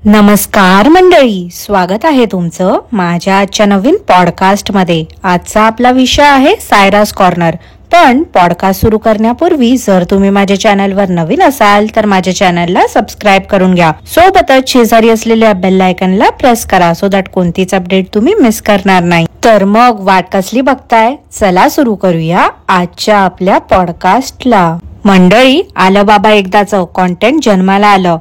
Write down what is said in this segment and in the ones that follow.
नमस्कार मंडळी, स्वागत आहे तुमचं माझ्या आजच्या नवीन पॉडकास्ट मध्ये। आजचा आपला विषय आहे सायरास कॉर्नर। पण पॉडकास्ट सुरू करण्यापूर्वी जर तुम्ही माझ्या चॅनलवर नवीन असाल तर माझ्या चॅनलला सबस्क्राईब करून घ्या। सोबतच शेजारी असलेल्या बेल आयकॉनला प्रेस करा सो दॅट कोणतीच अपडेट तुम्ही मिस करणार नाही। तर मग वाट कसली बघताय, चला सुरू करूया आजच्या आपल्या पॉडकास्टला। मंडळी, आलं बाबा एकदाचं कंटेंट जन्माला आलं।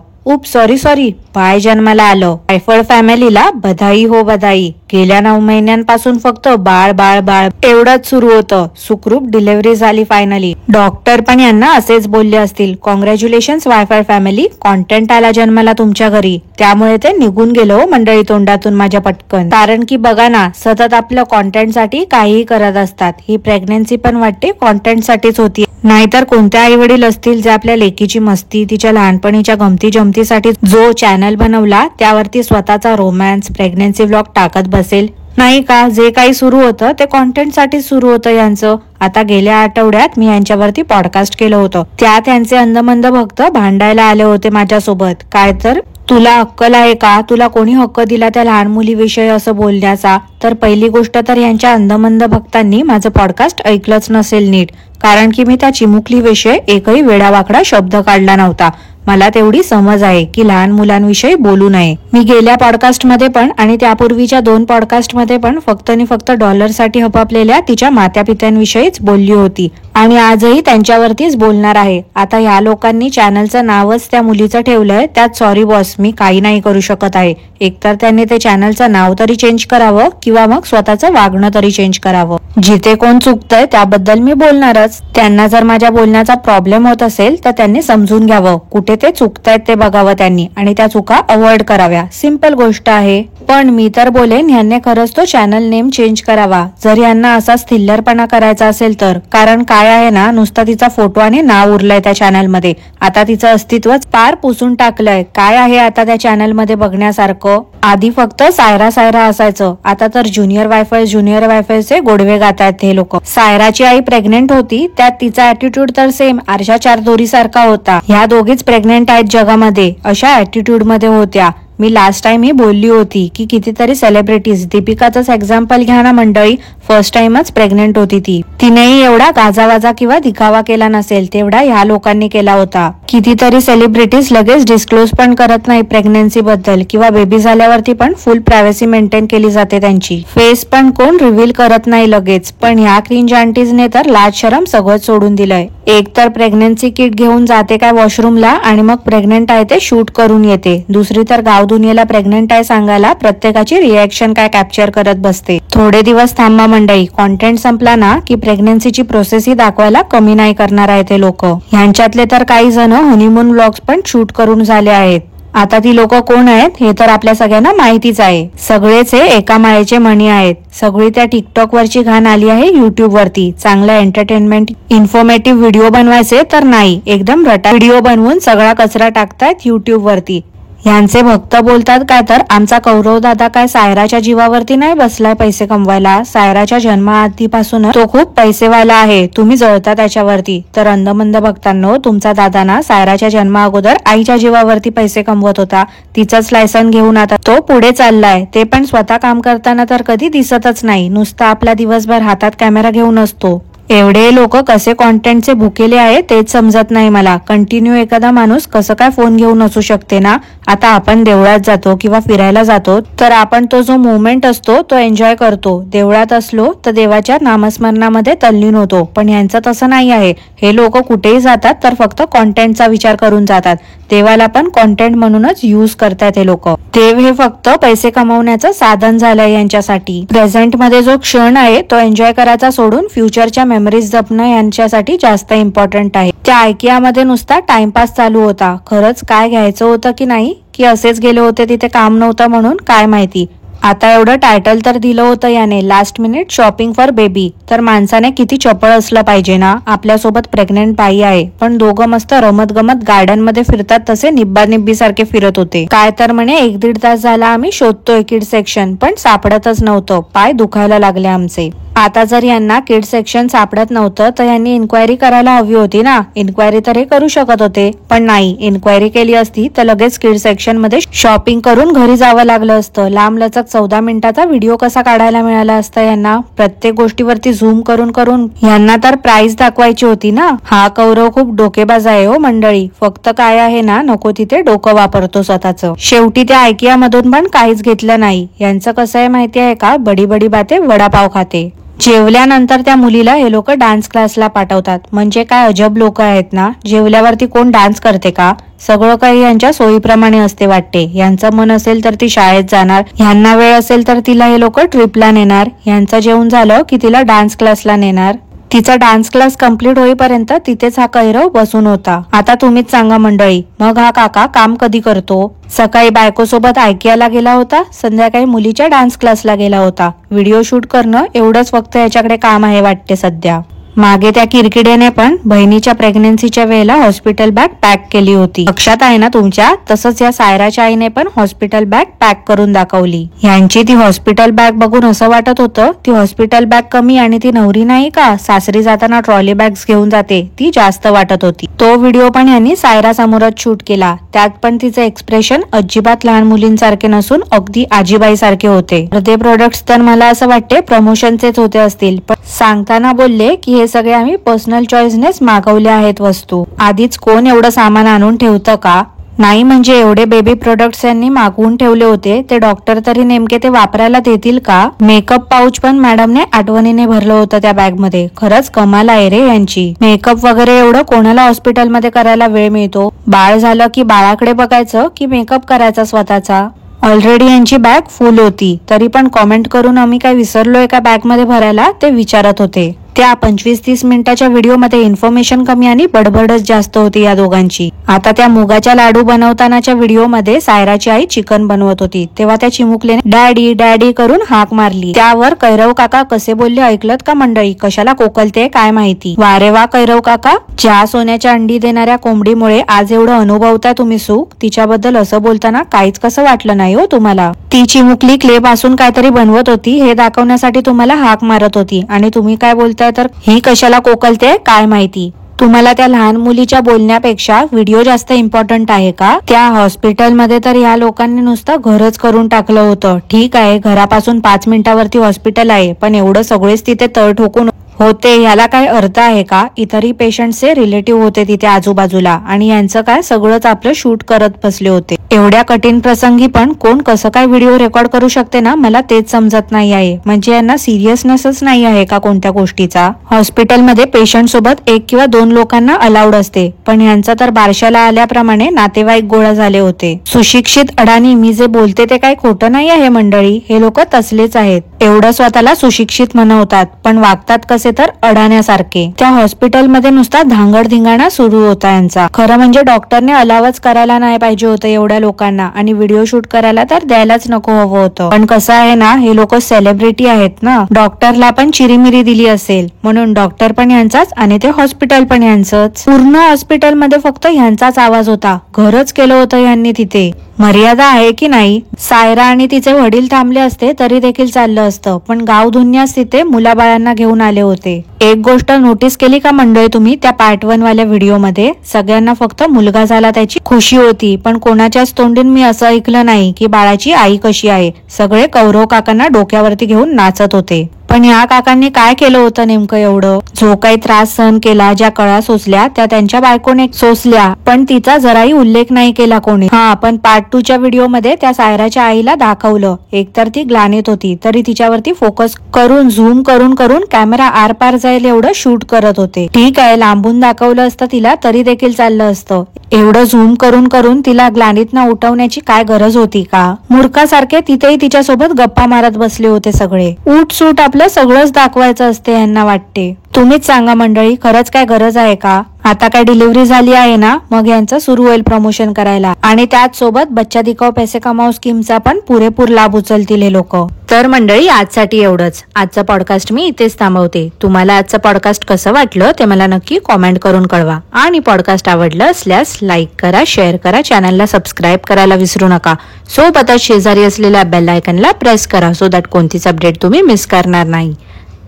सॉरी बाय जन्माला आलं। आयफळ फॅमिलीला बधाई हो बधाई। गेल्या 9 महिन्यांपासून फक्त बाळ बाळ बाळ एवढंच सुरू होतं। सुखरूप डिलिव्हरी झाली फायनली। डॉक्टर पण यांना असेच बोलले असतील, कॉंग्रॅच्युलेशन्स वायफळ फॅमिली, कॉन्टेंट आला जन्माला तुमच्या घरी। त्यामुळे ते निघून गेलो मंडळी तोंडातून माझ्या पटकन। कारण की बघा ना, सतत आपलं कॉन्टेंट साठी काहीही करत असतात। ही प्रेग्नन्सी पण वाटते कॉन्टेंट साठीच होती, नाहीतर कोणते आई वडील असतील जे आपल्या लेकीची मस्ती, तिच्या लहानपणीच्या गमती जमतीसाठी जो चॅनल बनवला त्यावरती स्वतःचा रोमॅन्स, प्रेग्नन्सी व्लॉग टाकत बसेल, नाही का? जे काही सुरू होतं ते कॉन्टेंट साठी सुरू होतं यांचं। आता गेल्या आठवड्यात मी यांच्यावरती पॉडकास्ट केलं होतं, त्यात यांचे अंधमंद भक्त भांडायला आले होते माझ्यासोबत। काय तर तुला अक्कल आहे का, तुला कोणी हक्क दिला त्या लहान मुलीविषयी असं बोलण्याचा? तर पहिली गोष्ट तर यांच्या अंधमंद भक्तांनी माझं पॉडकास्ट ऐकलंच नसेल नीट, कारण की मी त्या चिमुकलीविषयी एकही वेडावाकडा शब्द काढला नव्हता। मला तेवढी समज आहे की लहान मुलांविषयी बोलू नये। मी गेल्या पॉडकास्ट मध्ये पण आणि त्यापूर्वीच्या 2 पॉडकास्ट मध्ये पण फक्त आणि फक्त डॉलरसाठी हपापलेल्या तिच्या मातापित्यांविषयीच बोलली होती आणि आजही त्यांच्यावरतीच बोलणार आहे। आता या लोकांनी चॅनलचं नावच त्या मुलीचं ठेवलंय, त्यात सॉरी बॉस, मी काही नाही करू शकत आहे। एकतर त्यांनी ते चॅनलचं नाव तरी चेंज करावं किंवा मग स्वतःचं वागणं तरी चेंज करावं। जिथे कोण चुकतंय त्याबद्दल मी बोलणारच। त्यांना जर माझ्या बोलण्याचा प्रॉब्लेम होत असेल तर त्यांनी समजून घ्यावं, कुठे ते चुकतायत ते बघावं त्यांनी आणि त्या चुका अवॉइड कराव्या। सिंपल गोष्ट आहे। पण मी तर बोलेन यांनी खरंच तो चॅनल नेम चेंज करावा, जर यांना असा थिल्लरपणा करायचा असेल तर। कारण काय आहे ना, नुसता तिचा फोटो आणि नाव उरलंय त्या चॅनल मध्ये। आता तिचं अस्तित्वच पार पुसून टाकलंय। काय आहे आता त्या चॅनल मध्ये बघण्यासारखं? आधी फक्त सायरा सायरा असायचं, आता तर ज्युनियर वायफळचे गोडवे गातायत हे लोक। सायराची आई प्रेग्नेंट होती, त्यात तिचा ऍटिट्यूड तर सेम आरशा चारदोरी सारखा होता। ह्या दोघीच प्रेग्नेंट आहेत जगामध्ये, अशा ऍटिट्यूड मध्ये होत्या। मी लास्ट टाइम ही बोलली होती की कितीतरी सेलिब्रिटीज, दीपिकाचंच एक्झाम्पल घ्या ना मंडळी, फर्स्ट टाइमच प्रेग्नेंट होती ती। तिनेही एवढा गाजावाजा किंवा दिखावा केला नसेल तेवढा ह्या लोकांनी केला होता। कितीतरी सेलिब्रिटीज लगेच डिस्क्लोज पण करत नाही प्रेग्नन्सी बद्दल, किंवा बेबी झाल्यावरती पण फुल प्रायव्हसी मेंटेन केली जाते त्यांची। फेस पण कोण रिव्हील करत नाही लगेच। पण ह्या क्रिंज आंटीजने तर लाज शरम सगळं सोडून दिलंय। एक तर प्रेग्नन्सी किट घेऊन जाते काय वॉशरूमला आणि मग प्रेग्नेंट आहे ते शूट करून येते। दुसरी तर गाव दुनियेला प्रेग्नेंट आहे सांगायला प्रत्येकाची रिएक्शन काय कॅप्चर करत बसते। थोडे दिवस थांबा मंडळी, कॉन्टेंट संपला ना की प्रेग्नन्सीची प्रोसेस ही दाखवायला कमी नाही करणार आहे ते लोक। ह्यांच्यातले तर काही जण हनीमून व्लॉग्स पण शूट करून झाले आहेत। आता ती लोक कोण आहेत हे तर आपल्या सगळ्यांना माहितीच आहे। सगळेच हे एका माळेचे मणी आहेत। सगळी त्या टिकटॉक वरची घाण आली आहे युट्यूब वरती। चांगला एंटरटेनमेंट इन्फॉर्मेटिव्ह व्हिडिओ बनवायचे तर नाही, एकदम रटा व्हिडिओ बनवून सगळा कचरा टाकतायत युट्यूब वरती। यांचे भक्त बोलतात काय तर आमचा कौरव दादा काय सायराच्या जीवावरती नाही बसलाय पैसे कमवायला, सायराच्या जन्माआधीपासून तो खूप पैसेवाला आहे, तुम्ही जळता त्याच्यावरती। तर अंधमंद भक्तांनो, तुमचा दादा ना सायराच्या जन्मा अगोदर आईच्या जीवावरती पैसे कमवत होता। तिचंच लायसन घेऊन आता तो पुढे चाललाय, ते पण स्वतः काम करताना तर कधी दिसतच नाही, नुसता आपला दिवसभर हातात कॅमेरा घेऊन असतो। एवढे लोक कसे कॉन्टेंटचे भुकेले आहे तेच समजत नाही मला। कंटिन्यू एखादा माणूस कसं काय फोन घेऊन असू शकते ना? आता आपण देवळात जातो किंवा फिरायला जातो तर आपण तो जो मोमेंट असतो तो एन्जॉय करतो। देवळात असलो तर देवाच्या नामस्मरणामध्ये तल्लीन होतो, पण यांचं तसं नाही आहे। हे लोक कुठेही जातात तर फक्त कॉन्टेंटचा विचार करून जातात। देवाला पण कॉन्टेंट म्हणूनच यूज करतायत हे लोक। देव हे फक्त पैसे कमवण्याचं साधन झालंय यांच्यासाठी। प्रेझेंट मध्ये जो क्षण आहे तो एन्जॉय करायचा सोडून फ्युचरच्या मेमरीज जपणं यांच्यासाठी जास्त इम्पॉर्टंट आहे। त्या ऐकियामध्ये नुसता टाइमपास चालू होता। खरंच काय घ्यायचं होतं की नाही, की असेच गेले होते तिथे काम नव्हतं म्हणून, काय माहिती। आता एवढं टायटल तर दिलं होतं याने, last minute shopping for baby, तर माणसाने किती चपळ असलं पाहिजे ना। आपल्यासोबत प्रेग्नेंट बाई आहे पण दोघं मस्त रमत गमत गार्डन मध्ये फिरतात तसे निब्बा निब्बी सारखे फिरत होते। काय तर म्हणे 1-1.5 तास झाला आम्ही शोधतोय किड सेक्शन, पण सापडतच नव्हतं, पाय दुखायला लागले आमचे। आता जर यांना किड सेक्शन सापडत नव्हतं तर यांनी इन्क्वायरी करायला हवी होती ना. इन्क्वायरी तर हे करू शकत होते, पण नाही. इन्क्वायरी केली असती तर लगेच किड सेक्शन मध्ये शॉपिंग करून घरी जावं लागलं असतं. लांब लचक 14 मिनिटाचा व्हिडिओ कसा काढायला मिळाला असता यांना. प्रत्येक गोष्टीवरती झूम करून करून यांना तर प्राइस दाखवायची होती ना. हा कौरव खूप डोकेबाज आहे हो मंडळी. फक्त काय आहे ना, नको तिथे डोकं वापरतो स्वतःच. शेवटी त्या आयकिया मधून पण काहीच घेतलं नाही. यांचं कसं आहे माहिती आहे का, बडी बडी बाते वडापाव खाते. जेवल्यानंतर त्या मुलीला हे लोक डान्स क्लासला पाठवतात. म्हणजे काय अजब लोक आहेत ना. जेवल्यावरती कोण डान्स करते का? सगळं काही यांच्या सोयीप्रमाणे असते वाटते. यांचं मन असेल तर ती शाळेत जाणार, ह्यांना वेळ असेल तर तिला हे लोक ट्रिपला नेणार, यांचं जेवण झालं की तिला डान्स क्लासला नेणार. तिचा डान्स क्लास कंप्लीट होईपर्यंत तिथेच हा कैरव बसून होता. आता तुम्हीच सांगा मंडळी, मग हा काका काम कधी करतो? सकाळी बायकोसोबत आयकियाला गेला होता, संध्याकाळी मुलीच्या डान्स क्लासला गेला होता. व्हिडिओ शूट करणं एवढंच फक्त याच्याकडे काम आहे वाटते सध्या. मागे त्या किरकिड्याने पण बहिणीच्या प्रेग्नन्सीच्या वेळेला हॉस्पिटल बॅग पॅक केली होती. लक्षात आहे ना तुमच्या? तसंच या सायराच्या आईने पण हॉस्पिटल बॅग पॅक करून दाखवली. यांची ती हॉस्पिटल बॅग बघून असं वाटत होतं ती हॉस्पिटल बॅग कमी आणि ती नवरी नाही का सासरी जाताना ट्रॉली बॅग्स घेऊन जाते ती जास्त वाटत होती. तो व्हिडिओ पण यांनी सायरा समोरच शूट केला. त्यात पण तिचे एक्सप्रेशन अजिबात लहान मुलींसारखे नसून अगदी आजीबाई सारखे होते. ते प्रोडक्ट्स तर मला असं वाटते प्रमोशनचेच होते असतील, पण सांगताना बोलले की हे सगळे आम्ही पर्सनल चॉईसनेच मागवले आहेत वस्तू. आधीच कोण एवढं सामान आणून ठेवतं का? नाही म्हणजे एवढे बेबी प्रोडक्ट्स यांनी मागवून ठेवले होते, ते डॉक्टर तरी नेमके ते वापरायला देतील का? मेकअप पाऊच पण मॅडमने आठवणीने भरलं होतं त्या बॅग मध्ये. खरंच कमाल आहे रे यांची. मेकअप वगैरे एवढं कोणाला हॉस्पिटलमध्ये करायला वेळ मिळतो? बाळ झालं की बाळाकडे बघायचं की मेकअप करायचा स्वतःचा? ऑलरेडी यांची बॅग फुल होती, तरी पण कॉमेंट करून आम्ही काय विसरलोय का बॅग मध्ये भरायला ते विचारत होते. त्या 25-30 मिनिटाच्या व्हिडिओमध्ये इन्फॉर्मेशन कमी आणि बडबडच जास्त होती या दोघांची. आता त्या मुगाच्या लाडू बनवतानाच्या व्हिडिओमध्ये सायराची आई चिकन बनवत होती, तेव्हा त्या चिमुकलेने डॅडी डॅडी करून हाक मारली. त्यावर कैरव काका कसे बोलले ऐकलत का मंडळी? कशाला कोकलते काय माहिती. वारे वा कैरव काका, ज्या सोन्याच्या अंडी देणाऱ्या कोंबडीमुळे आज एवढं अनुभवता तुम्ही सुख, तिच्याबद्दल असं बोलताना काहीच कसं वाटलं नाही हो तुम्हाला? ती चिमुकली क्ले पासून काहीतरी बनवत होती हे दाखवण्यासाठी तुम्हाला हाक मारत होती आणि तुम्ही काय बोलताय तर ही कशाला कोकलते काय माहिती. तुम्हाला त्या लहान मुलीच्या बोलण्यापेक्षा व्हिडिओ जास्त इम्पॉर्टंट आहे का? त्या हॉस्पिटलमध्ये तर या लोकांनी नुसतं घरच करून टाकलं होतं. ठीक आहे, घरापासून 5 मिनिटावरती हॉस्पिटल आहे, पण एवढं सगळेच तिथे तळ ठोकून होते ह्याला काय अर्थ आहे का? इतरही पेशंटचे रिलेटिव्ह होते तिथे आजूबाजूला आणि यांचं काय सगळंच आपलं शूट करत बसले होते. एवढ्या कठीण प्रसंगी पण कोण कसं काय व्हिडिओ रेकॉर्ड करू शकते ना, मला तेच समजत नाही आहे. म्हणजे यांना सिरियसनेसच नाही आहे का कोणत्या गोष्टीचा? हॉस्पिटलमध्ये पेशंट सोबत 1 किंवा 2 लोकांना अलाउड असते, पण यांचं तर बारशाला आल्याप्रमाणे नातेवाईक गोळा झाले होते. सुशिक्षित अडाणी, मी जे बोलते ते काही खोटं नाही आहे मंडळी, हे लोक तसलेच आहेत. एवढं स्वतःला सुशिक्षित म्हणवतात पण वागतात कसे तर अडाण्यासारखे. त्या हॉस्पिटलमध्ये नुसता धांगडधिंगाणा सुरू होता यांचा. खरं म्हणजे डॉक्टरने अलावच करायला नाही पाहिजे होतं एवढ्या लोकांना, आणि व्हिडिओ शूट करायला तर द्यायलाच नको हवं होतं. पण कसं आहे ना, हे लोक सेलिब्रिटी आहेत ना, डॉक्टरला पण चिरीमिरी दिली असेल म्हणून डॉक्टर पण यांचाच आणि ते हॉस्पिटल पण यांचंच. पूर्ण हॉस्पिटलमध्ये फक्त यांचाच आवाज होता. घरच केलं होतं यांनी तिथे. मर्यादा आहे की नाही? सायरा आणि तिचे वडील थांबले असते तरी देखील चाललं असतं, पण गावधुन्यास तिथे मुलाबाळांना घेऊन आले होते. एक गोष्ट नोटीस केली का मंडळी तुम्ही? त्या पार्ट 1 वाल्या व्हिडिओमध्ये सगळ्यांना फक्त मुलगा झाला त्याची खुशी होती, पण कोणाच्याच तोंडून मी असं ऐकलं नाही की बाळाची आई कशी आहे. सगळे कौरव काकांना डोक्यावरती घेऊन नाचत होते. पण या काकांनी काय केलं होतं नेमकं एवढं? जो काही त्रास सहन केला, ज्या कळा सोसल्या त्या त्यांच्या बायकोने सोसल्या, पण तिचा जराही उल्लेख नाही केला कोणी. हा, पण पार्ट 2 च्या व्हिडिओमध्ये त्या सायराच्या आईला दाखवलं. एकतर ती ग्लानीत होती तरी तिच्यावरती फोकस करून झूम करून करून कॅमेरा आर पार जाईल एवढं शूट करत होते. ठीक आहे, लांबून दाखवलं असतं तिला तरी देखील चाललं असतं. एवढं झूम करून करून तिला ग्लानीतनं उठवण्याची काय गरज होती का? मूर्खासारखे तिथेही तिच्यासोबत गप्पा मारत बसले होते सगळे. उठ सूट आपलं सगळंच दाखवायचं असते यांना वाटते. तुम्हीच सांगा मंडळी, खरंच काय गरज आहे का? आता काय डिलिव्हरी झाली आहे ना, मग यांचं सुरू होईल प्रमोशन करायला, आणि त्याच सोबत बच्चा दिखाओ पैसे कमाओ स्कीमचा पण पुरेपूर लाभ उचलतील हे लोक. तर मंडळी, आजसाठी एवढंच. आजचं पॉडकास्ट मी इथेच थांबवते. तुम्हाला आजचं पॉडकास्ट कसं वाटलं ते मला नक्की कॉमेंट करून कळवा, आणि पॉडकास्ट आवडलं असल्यास लाईक करा, शेअर करा, चॅनलला सबस्क्राईब करायला विसरू नका. सोबतच शेजारी असलेल्या बेल आयकॉनला प्रेस करा, सो दॅट कोणतीच अपडेट तुम्ही मिस करणार नाही.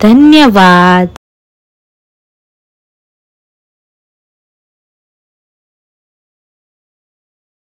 धन्यवाद.